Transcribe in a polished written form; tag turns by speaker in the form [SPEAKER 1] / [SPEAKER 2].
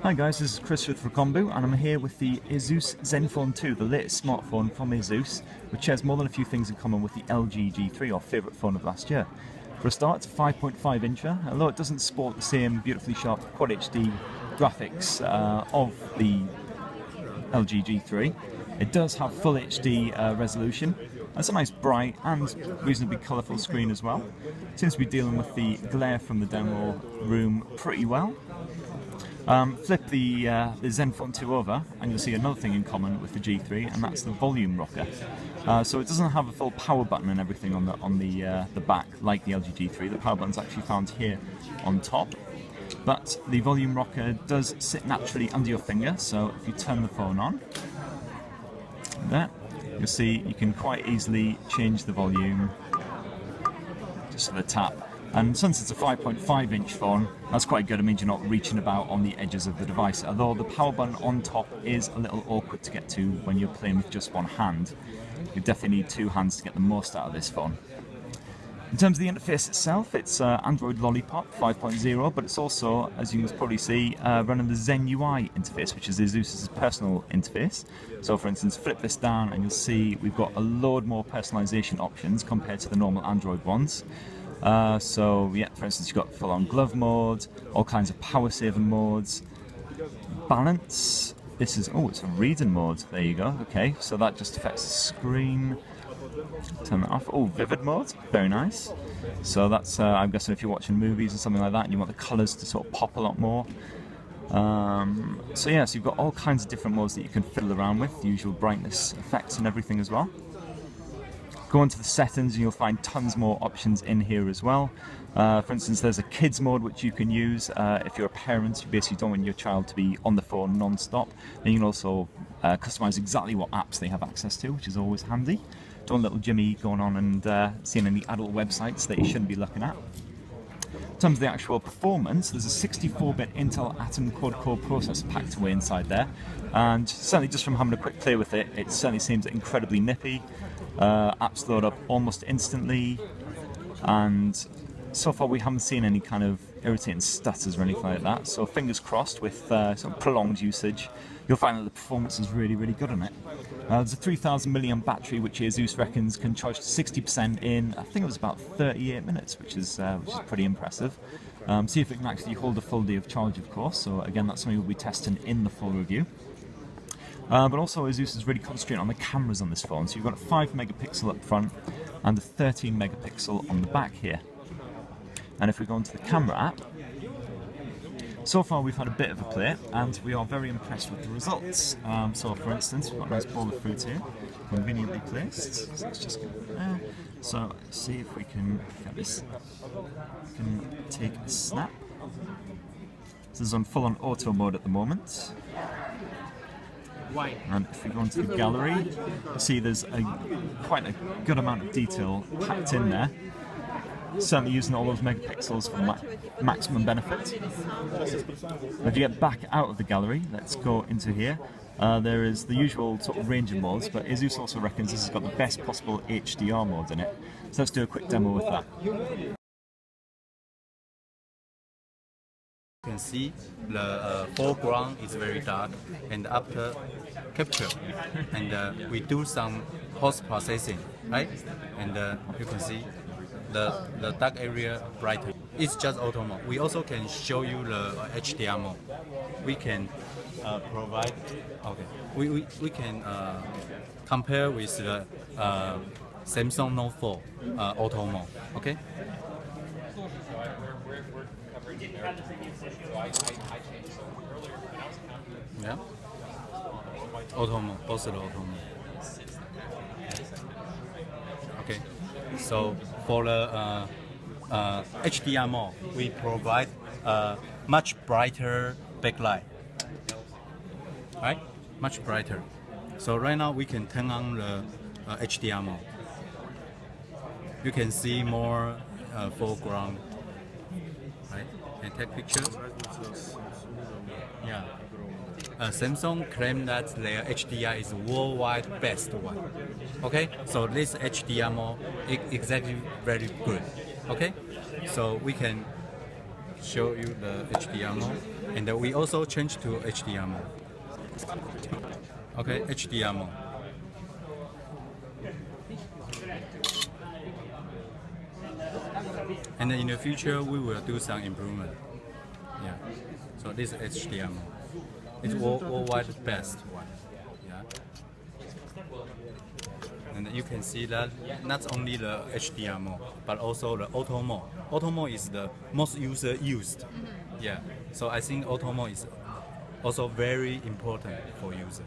[SPEAKER 1] Hi guys, this is Chris with Rakombu, and I'm here with the ASUS ZENFONE 2, the latest smartphone from ASUS, which shares more than a few things in common with the LG G3, our favourite phone of last year. For a start, it's 5.5 incher, although it doesn't sport the same beautifully sharp Quad HD graphics of the LG G3. It does have full HD resolution. It's a nice bright and reasonably colourful screen as well. Seems to be dealing with the glare from the demo room pretty well. Flip the ZENFONE 2 over and you'll see another thing in common with the G3, and that's the volume rocker. So it doesn't have a full power button and everything on the back like the LG G3. The power button's actually found here on top. But the volume rocker does sit naturally under your finger, so if you turn the phone on, there, you'll see you can quite easily change the volume just with a tap. And since it's a 5.5 inch phone, that's quite good. It means you're not reaching about on the edges of the device, although the power button on top is a little awkward to get to when you're playing with just one hand. You definitely need two hands to get the most out of this phone. In terms of the interface itself, it's Android Lollipop 5.0, but it's also, as you can probably see, running the Zen UI interface, which is ASUS's personal interface. So for instance, flip this down and you'll see we've got a load more personalization options compared to the normal Android ones. So yeah, for instance, you've got full-on glove mode, all kinds of power-saving modes, balance. This is, oh, it's a reading mode. There you go. Okay, so that just affects the screen. Turn that off. Oh, vivid mode, very nice. So that's, I'm guessing if you're watching movies or something like that and you want the colours to sort of pop a lot more. So yeah, so you've got all kinds of different modes that you can fiddle around with, the usual brightness effects and everything as well. Go into the settings and you'll find tons more options in here as well. For instance, there's a kids mode which you can use if you're a parent. You basically don't want your child to be on the phone non-stop. And you can also customize exactly what apps they have access to, which is always handy. Don't want little Jimmy going on and seeing any adult websites that you shouldn't be looking at. In terms of the actual performance, there's a 64-bit Intel Atom quad-core processor packed away inside there, and certainly just from having a quick play with it, it certainly seems incredibly nippy. Apps load up almost instantly, and so far we haven't seen any kind of irritating stutters or anything like that, so fingers crossed with sort of prolonged usage, you'll find that the performance is really, really good on it. There's a 3000 mAh battery which ASUS reckons can charge to 60% in, I think it was about 38 minutes, which is pretty impressive. See if it can actually hold a full day of charge, of course, so again that's something we'll be testing in the full review. But also ASUS is really concentrating on the cameras on this phone, so you've got a 5 megapixel up front and a 13 megapixel on the back here. And if we go into the camera app, so far we've had a bit of a play and we are very impressed with the results. So for instance, we've got a nice bowl of fruit here, conveniently placed. So let's just get there. So let's see if we can get this. We can take a snap. This is on full-on auto mode at the moment. And if we go into the gallery, you see there's quite a good amount of detail packed in there. Certainly using all those megapixels for maximum benefit. If you get back out of the gallery, let's go into here. There is the usual sort of range of modes, but ASUS also reckons this has got the best possible HDR modes in it. So let's do a quick demo with that.
[SPEAKER 2] You can see the foreground is very dark, and after capture, and we do some post processing, right? And you can see the dark area brighter. It's just auto mode. We also can show you the HDR mode. We can provide. Okay. We can compare with the Samsung Note 4 auto mode. Okay. Yeah. Auto mode. Both the auto mode. Okay. So for the HDR mode, we provide a much brighter backlight, right? Much brighter. So right now we can turn on the HDR mode. You can see more foreground, right? And take picture. Yeah. Samsung claimed that their HDR is worldwide best one. Okay, so this HDR mode is exactly very good. Okay, so we can show you the HDMI, and we also change to HDMI. Okay, HDMI. And in the future, we will do some improvement. Yeah. So this is HDMI. It's worldwide best one. Yeah. And you can see that not only the HDMI, but also the auto mode. Auto mode is the most user used. Yeah. So I think auto mode is also very important for user.